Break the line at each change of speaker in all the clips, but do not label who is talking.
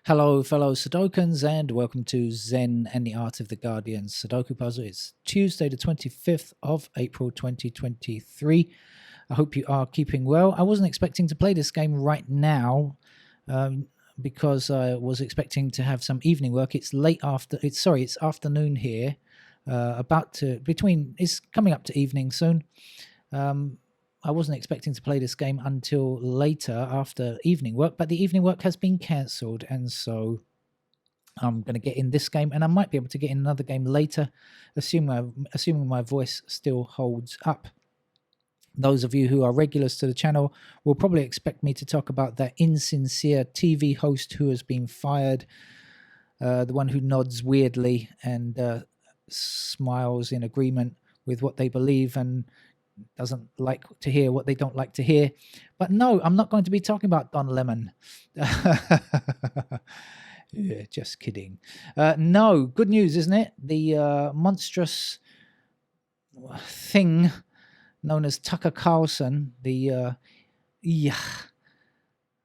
Hello, fellow Sudokans, and welcome to Zen and the Art of the Guardian Sudoku Puzzle. It's Tuesday, the 25th of April 2023. I hope you are keeping well. I wasn't expecting to play this game right now because I was expecting to have some evening work. It's it's afternoon here. It's coming up to evening soon. I wasn't expecting to play this game until later after evening work, but the evening work has been cancelled, and so I'm going to get in this game, and I might be able to get in another game later, assuming my voice still holds up. Those of you who are regulars to the channel will probably expect me to talk about that insincere TV host who has been fired, the one who nods weirdly and smiles in agreement with what they believe and doesn't like to hear what they don't like to hear. But no, I'm not going to be talking about Don Lemon. Yeah, just kidding. No, good news, isn't it? The monstrous thing known as Tucker Carlson, the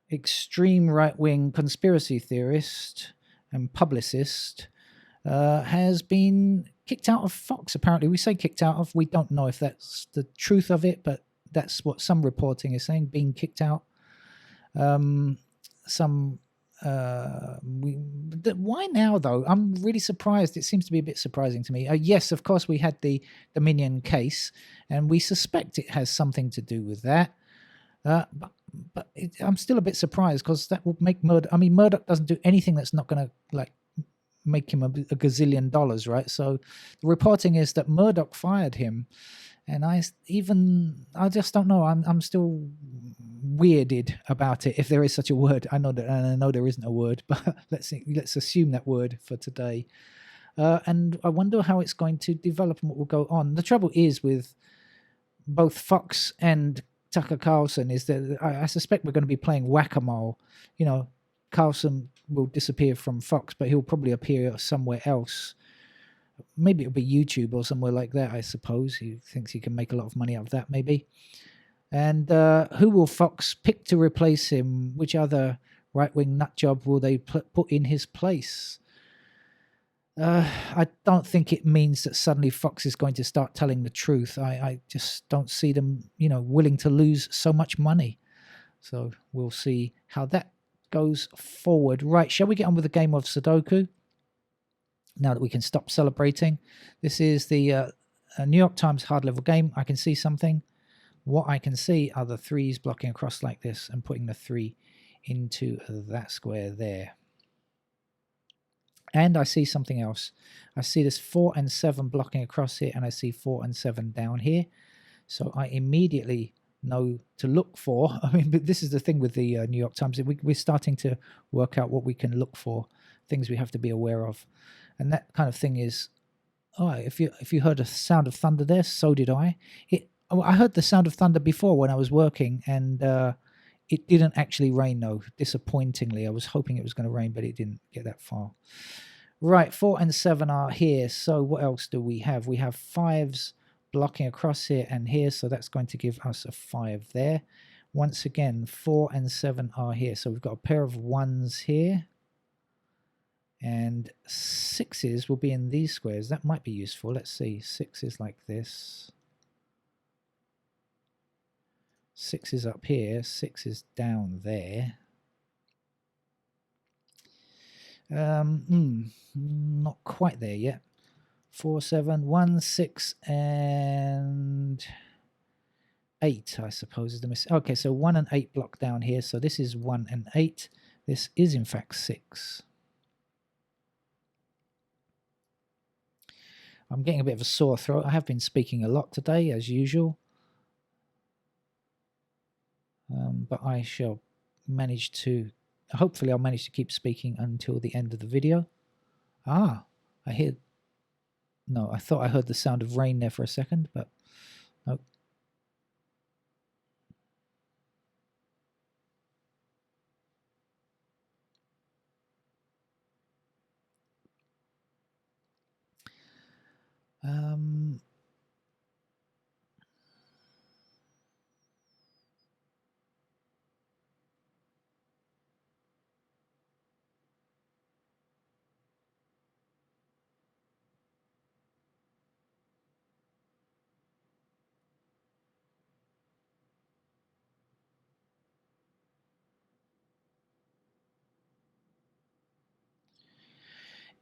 extreme right-wing conspiracy theorist and publicist, has been kicked out of Fox. Apparently, we say kicked out of. We don't know if that's the truth of it, but that's what some reporting is saying. Being kicked out. Why now though? I'm really surprised. It seems to be a bit surprising to me. Yes, of course, we had the Dominion case, and we suspect it has something to do with that. I'm still a bit surprised because that would make Murdoch. I mean, Murdoch doesn't do anything that's not going to make him a gazillion dollars, right? So the reporting is that Murdoch fired him, and I just don't know. I'm still weirded about it, if there is such a word. I know there isn't a word, but let's assume that word for today. And I wonder how it's going to develop and what will go on. The trouble is with both Fox and Tucker Carlson is that I suspect we're going to be playing whack-a-mole. You know, Carlson will disappear from Fox, but he'll probably appear somewhere else. Maybe it'll be YouTube or somewhere like that, I suppose. He thinks he can make a lot of money out of that, maybe. And who will Fox pick to replace him? Which other right-wing nutjob will they put in his place? I don't think it means that suddenly Fox is going to start telling the truth. I just don't see them, willing to lose so much money. So we'll see how that goes forward. Right, shall we get on with the game of Sudoku? Now that we can stop celebrating. This is the New York Times hard level game. I can see something. What I can see are the threes blocking across like this and putting the 3 into that square there. And I see something else. I see this 4 and 7 blocking across here, and I see 4 and 7 down here. So I immediately know to look for. I mean, but this is the thing with the New York Times. We're starting to work out what we can look for, things we have to be aware of. And that kind of thing is, if you heard a sound of thunder there, so did I. I heard the sound of thunder before when I was working, and it didn't actually rain, though, disappointingly. I was hoping it was going to rain, but it didn't get that far. Right, 4 and 7 are here. So what else do we have? We have 5s blocking across here and here, so that's going to give us a 5 there. Once again, 4 and 7 are here. So we've got a pair of 1s here. And 6s will be in these squares. That might be useful. Let's see. 6s like this. 6s up here. 6s down there. Not quite there yet. 4, 7, 1, 6, and 8, I suppose, is the mistake. Okay, so 1 and 8 block down here. So this is 1 and 8. This is, in fact, 6. I'm getting a bit of a sore throat. I have been speaking a lot today, as usual. But I shall manage to... Hopefully I'll manage to keep speaking until the end of the video. I hear... No, I thought I heard the sound of rain there for a second, but nope.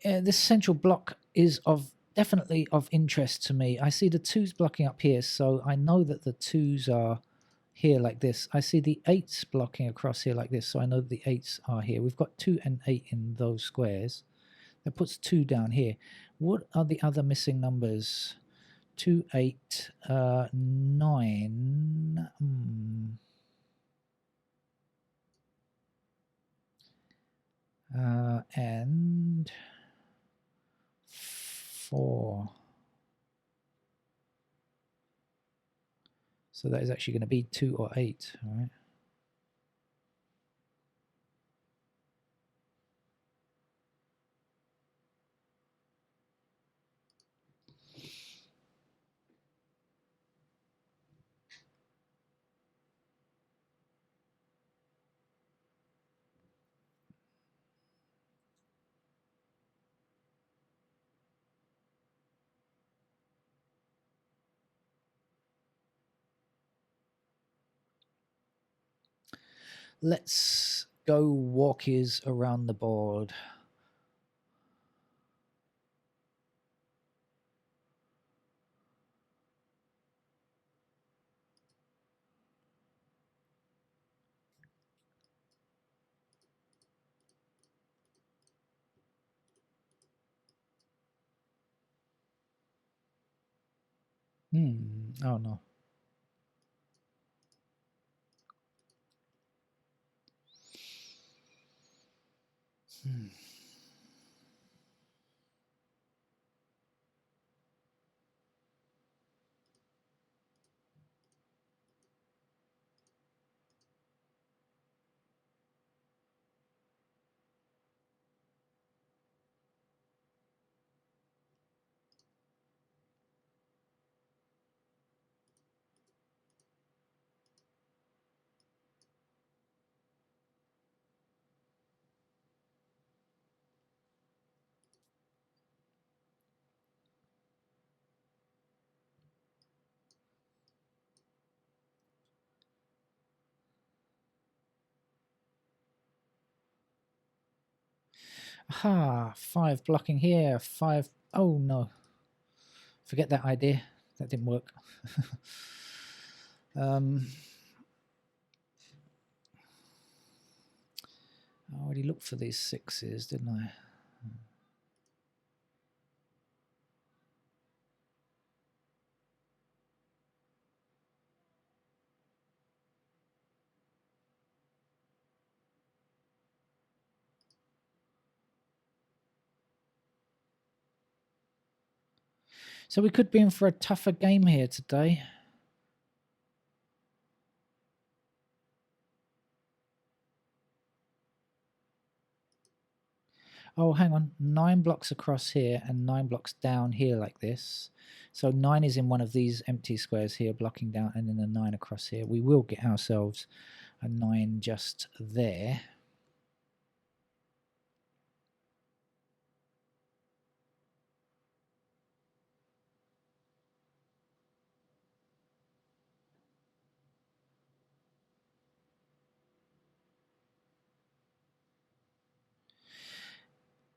this central block is definitely of interest to me. I see the 2s blocking up here, so I know that the 2s are here like this. I see the 8s blocking across here like this, so I know that the 8s are here. We've got 2 and 8 in those squares. That puts 2 down here. What are the other missing numbers? 2, 8, 9. And 4. So that is actually going to be 2 or 8, all right? Let's go walkies around the board. Oh no. Aha, 5 blocking here, 5. Oh no. Forget that idea. That didn't work. I already looked for these 6s, didn't I? So we could be in for a tougher game here today. Oh, hang on. 9 blocks across here and 9 blocks down here like this. So 9 is in one of these empty squares here, blocking down, and then a 9 across here. We will get ourselves a 9 just there.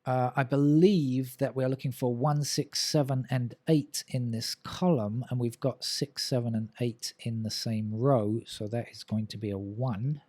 I believe that we're looking for 1, 6, 7, and 8 in this column, and we've got 6, 7, and 8 in the same row, so that is going to be a 1.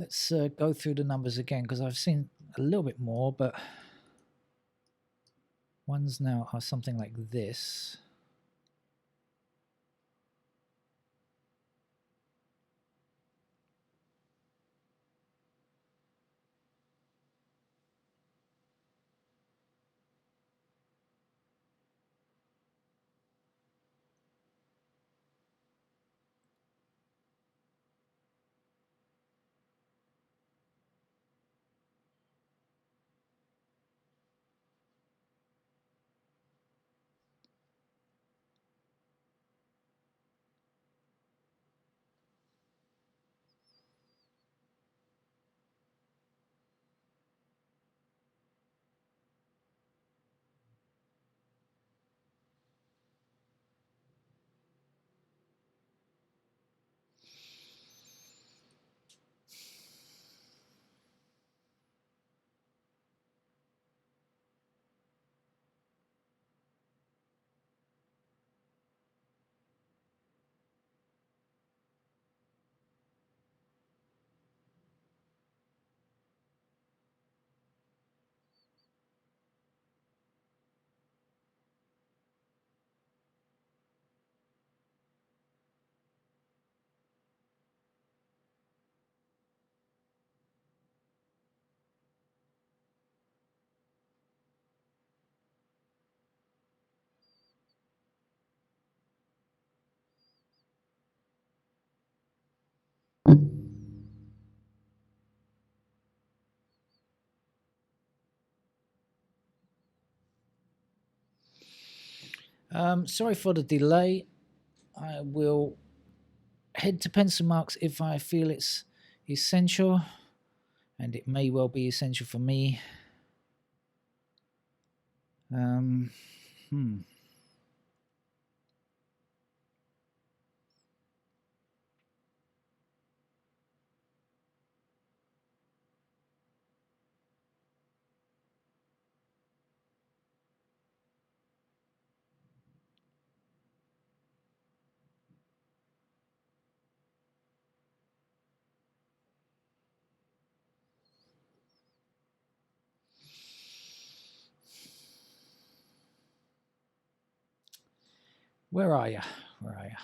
Let's go through the numbers again, because I've seen a little bit more, but ones now are something like this. Sorry for the delay. I will head to pencil marks if I feel it's essential, and it may well be essential for me. Where are you? Where are you?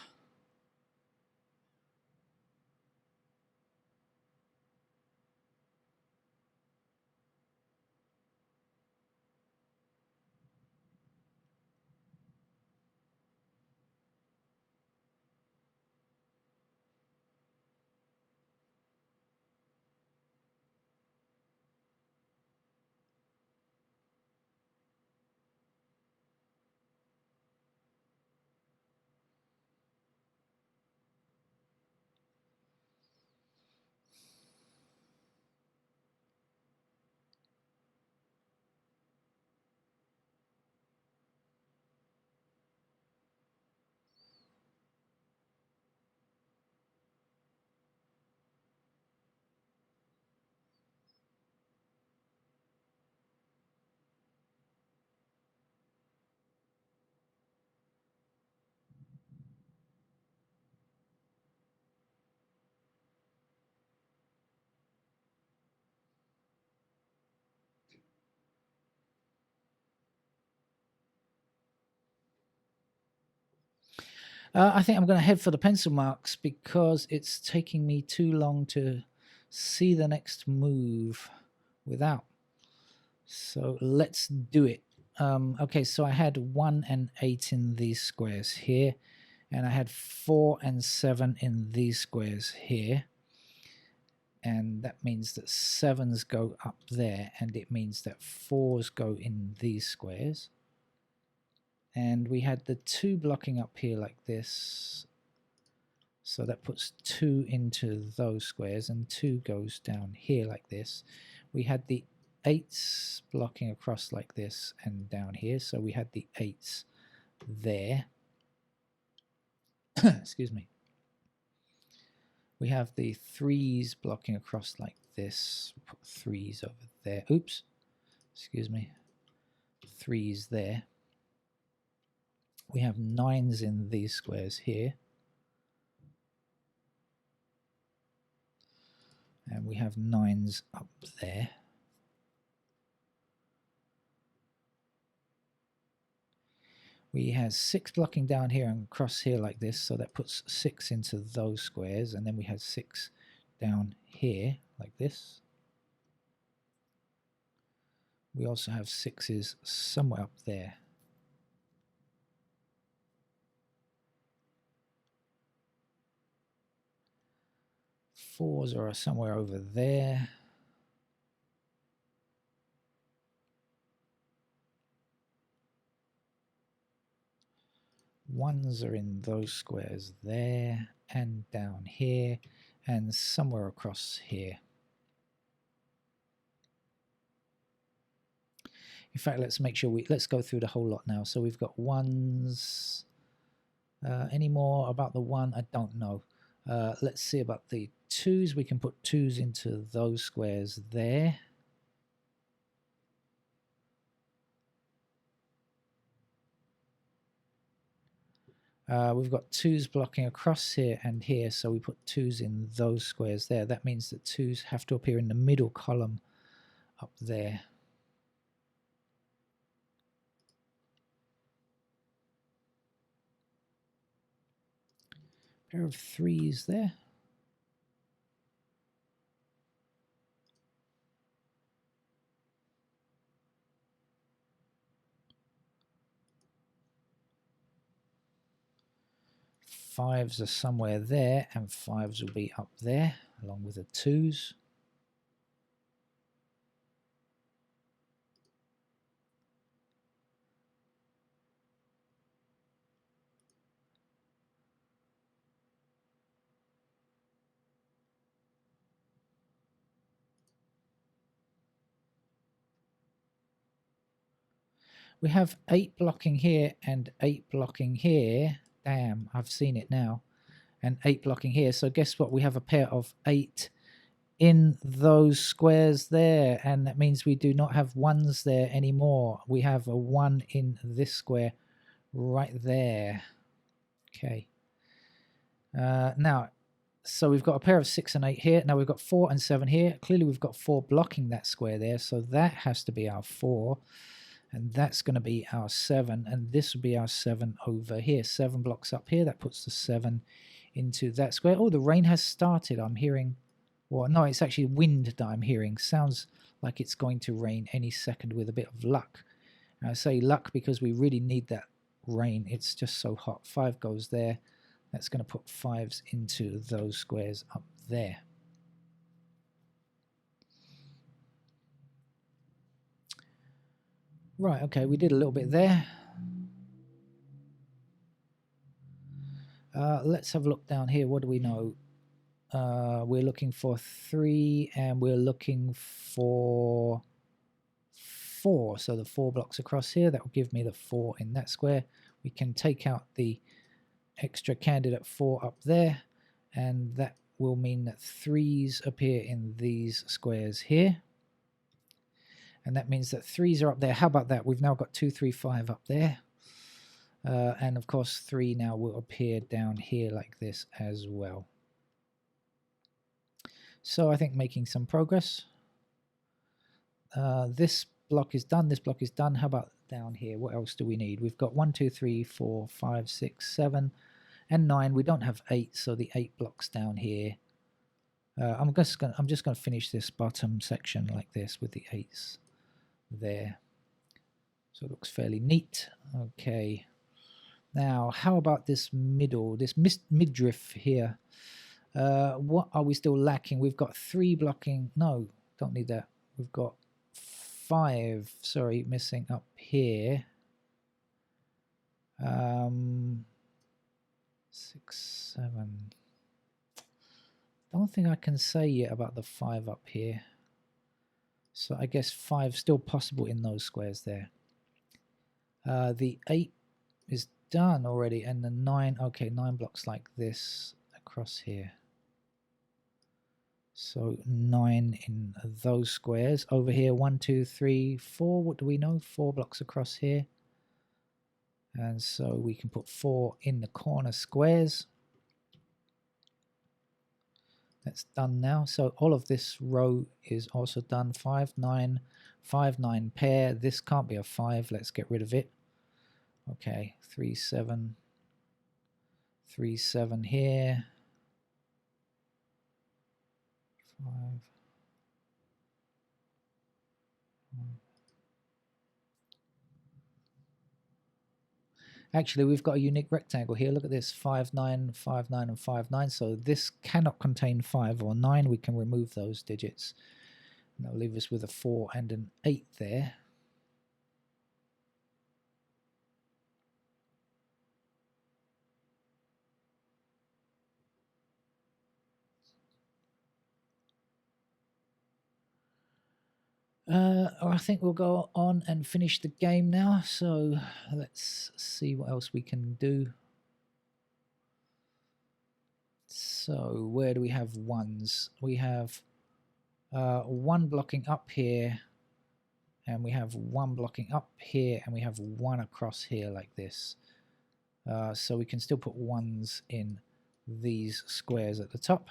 I think I'm going to head for the pencil marks because it's taking me too long to see the next move without. So let's do it. Okay, so I had 1 and 8 in these squares here, and I had 4 and 7 in these squares here. And that means that 7s go up there, and it means that 4s go in these squares. And we had the 2 blocking up here like this, so that puts 2 into those squares, and 2 goes down here like this. We had the 8s blocking across like this and down here, so we had the 8s there. Excuse me. We have the 3s blocking across like this. Put 3s over there. Oops. Excuse me. 3s there. We have 9s in these squares here. And we have 9s up there. We have 6 blocking down here and across here like this, so that puts 6 into those squares, and then we have 6 down here like this. We also have 6s somewhere up there. Fours are somewhere over there. Ones are in those squares there and down here and somewhere across here. In fact, let's make sure let's go through the whole lot now. So we've got ones. Any more about the 1? I don't know. Let's see about the 2s. We can put 2s into those squares there. We've got 2s blocking across here and here, so we put 2s in those squares there. That means that 2s have to appear in the middle column up there. Pair of 3s there. Fives are somewhere there, and 5s will be up there along with the 2s. We have 8 blocking here and 8 blocking here. Damn, I've seen it now. And 8 blocking here. So guess what? We have a pair of 8 in those squares there. And that means we do not have 1s there anymore. We have a 1 in this square right there. Okay. Now, so we've got a pair of 6 and 8 here. Now we've got 4 and 7 here. Clearly we've got 4 blocking that square there. So that has to be our 4. And that's going to be our 7, and this will be our 7 over here. 7 blocks up here. That puts the 7 into that square. Oh, the rain has started. I'm hearing, well, no, it's actually wind that I'm hearing. Sounds like it's going to rain any second with a bit of luck. And I say luck because we really need that rain. It's just so hot. 5 goes there. That's going to put 5s into those squares up there. Right, okay, we did a little bit there. Let's have a look down here. What do we know? We're looking for 3 and we're looking for 4. So the 4 blocks across here, that will give me the 4 in that square. We can take out the extra candidate 4 up there, and that will mean that 3s appear in these squares here. And that means that 3s are up there. How about that? We've now got 2, 3, 5 up there. And of course 3 now will appear down here like this as well. So I think making some progress. This block is done. This block is done. How about down here? What else do we need? We've got 1, 2, 3, 4, 5, 6, 7, and 9. We don't have 8, so the 8 blocks down here. I'm just going to finish this bottom section like this with the 8s there. So it looks fairly neat. Okay. Now, how about this middle, this midriff here? What are we still lacking? We've got 3 blocking. No, don't need that. We've got 5, sorry, missing up here. 6, 7. Don't think I can say yet about the 5 up here. So I guess 5 still possible in those squares there. The 8 is done already, and the 9, okay, 9 blocks like this across here. So 9 in those squares. Over here, 1, 2, 3, 4. What do we know? 4 blocks across here. And so we can put 4 in the corner squares. That's done now. So all of this row is also done. 5, 9, 5, 9 pair. This can't be a 5. Let's get rid of it. Okay, 3, 7, 3, 7 here. 5. Actually, we've got a unique rectangle here. Look at this, 5, 9, 5, 9, and 5, 9. So this cannot contain 5 or 9. We can remove those digits. And that'll leave us with a 4 and an 8 there. I think we'll go on and finish the game now. So let's see what else we can do. So where do we have ones? We have 1 blocking up here, and we have 1 blocking up here, and we have 1 across here like this. So we can still put 1s in these squares at the top.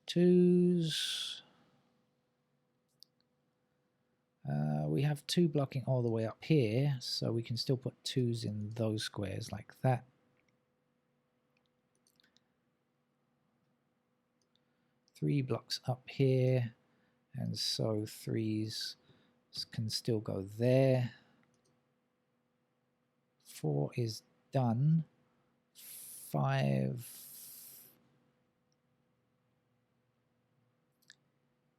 2s. We have 2 blocking all the way up here, so we can still put 2s in those squares like that. 3 blocks up here, and so 3s can still go there. 4 is done. 5.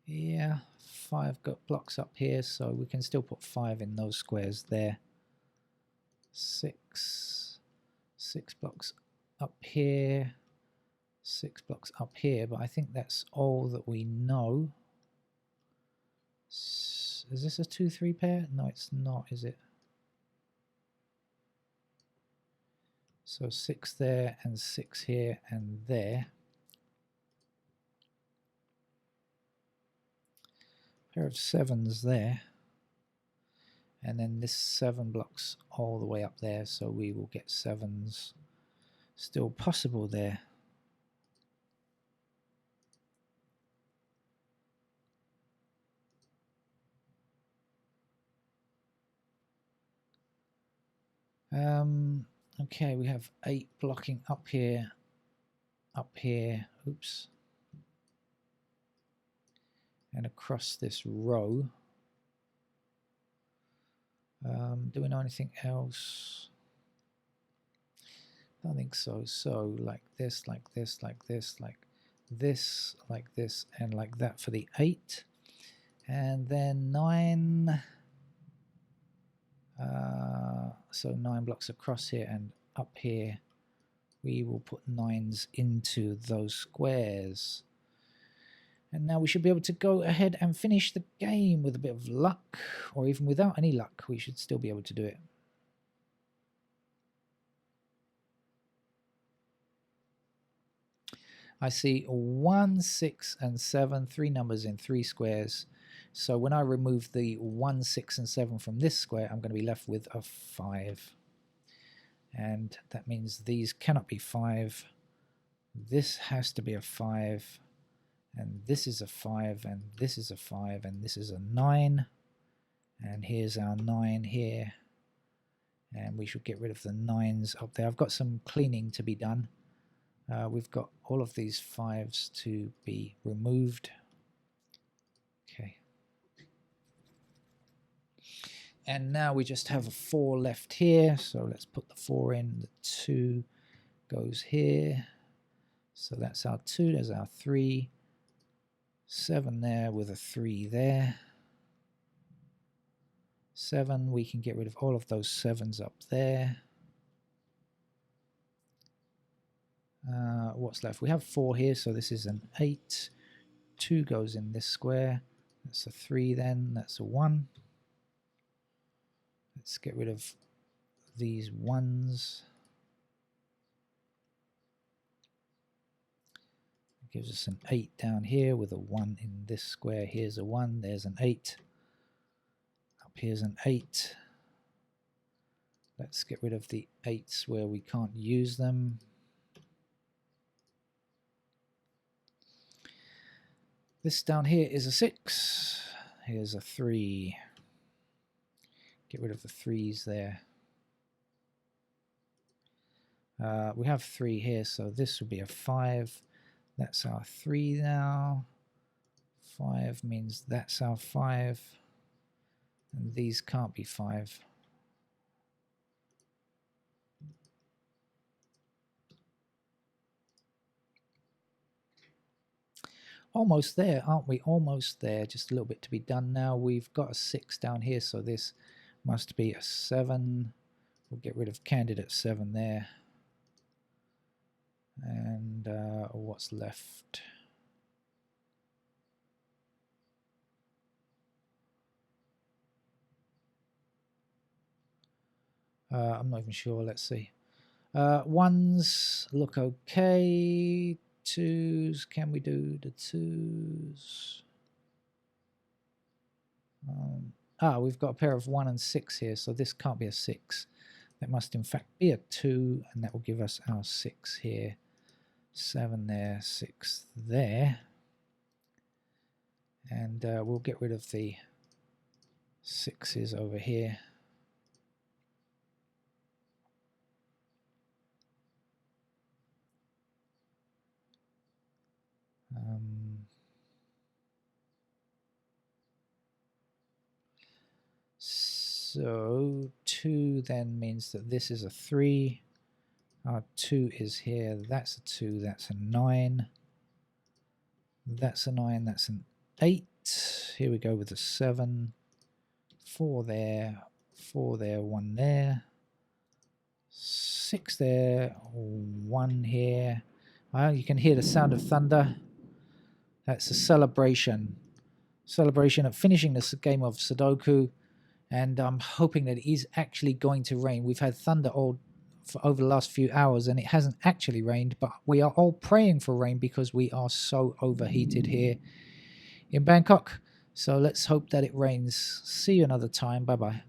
Yeah, 5 got blocks up here, so we can still put 5 in those squares there. 6 blocks up here, 6 blocks up here, but I think that's all that we know. Is this a 2-3 pair? No, it's not, is it? So 6 there and 6 here and there. Pair of 7s there. And then this 7 blocks all the way up there, so we will get 7s still possible there. Okay, we have 8 blocking up here, oops, and across this row. Do we know anything else? I don't think so. So like this, like this, like this, like this, like this, and like that for the 8. And then 9. So 9 blocks across here and up here. We will put 9s into those squares. And now we should be able to go ahead and finish the game with a bit of luck, or even without any luck, we should still be able to do it. I see 1, 6, and 7, 3 numbers in 3 squares. So when I remove the 1, 6, and 7 from this square, I'm going to be left with a 5. And that means these cannot be 5. This has to be a 5. And this is a 5, and this is a 5, and this is a 9. And here's our 9 here. And we should get rid of the 9s up there. I've got some cleaning to be done. We've got all of these 5s to be removed. Okay. And now we just have a 4 left here. So let's put the 4 in. The 2 goes here. So that's our 2. There's our 3. 7 there with a 3 there. 7, we can get rid of all of those 7s up there. What's left? We have 4 here, so this is an 8. 2 goes in this square. That's a 3 then. That's a 1. Let's get rid of these 1s. It gives us an 8 down here with a 1 in this square. Here's a 1. There's an 8. Up here's an 8. Let's get rid of the 8s where we can't use them. This down here is a 6. Here's a 3. Get rid of the 3s there. We have 3 here, so this will be a 5. That's our 3 now. 5 means that's our 5. And these can't be 5. Almost there, aren't we? Almost there. Just a little bit to be done now. We've got a 6 down here, so this must be a 7. We'll get rid of candidate 7 there. And what's left? I'm not even sure. Let's see. 1s look okay. 2s, can we do the 2s? We've got a pair of 1 and 6 here, so this can't be a 6. That must in fact be a 2, and that will give us our 6 here. 7 there, 6 there. And we'll get rid of the 6s over here. So 2 then means that this is a 3. Our 2 is here. That's a 2. That's a 9. That's a 9. That's an 8. Here we go with a 7. 4 there. 4 there. 1 there. 6 there. 1 here. You can hear the sound of thunder. That's a celebration. Celebration of finishing this game of Sudoku. And I'm hoping that it is actually going to rain. We've had thunder for over the last few hours, and it hasn't actually rained, but we are all praying for rain because we are so overheated here in Bangkok. So let's hope that it rains. See you another time. Bye-bye.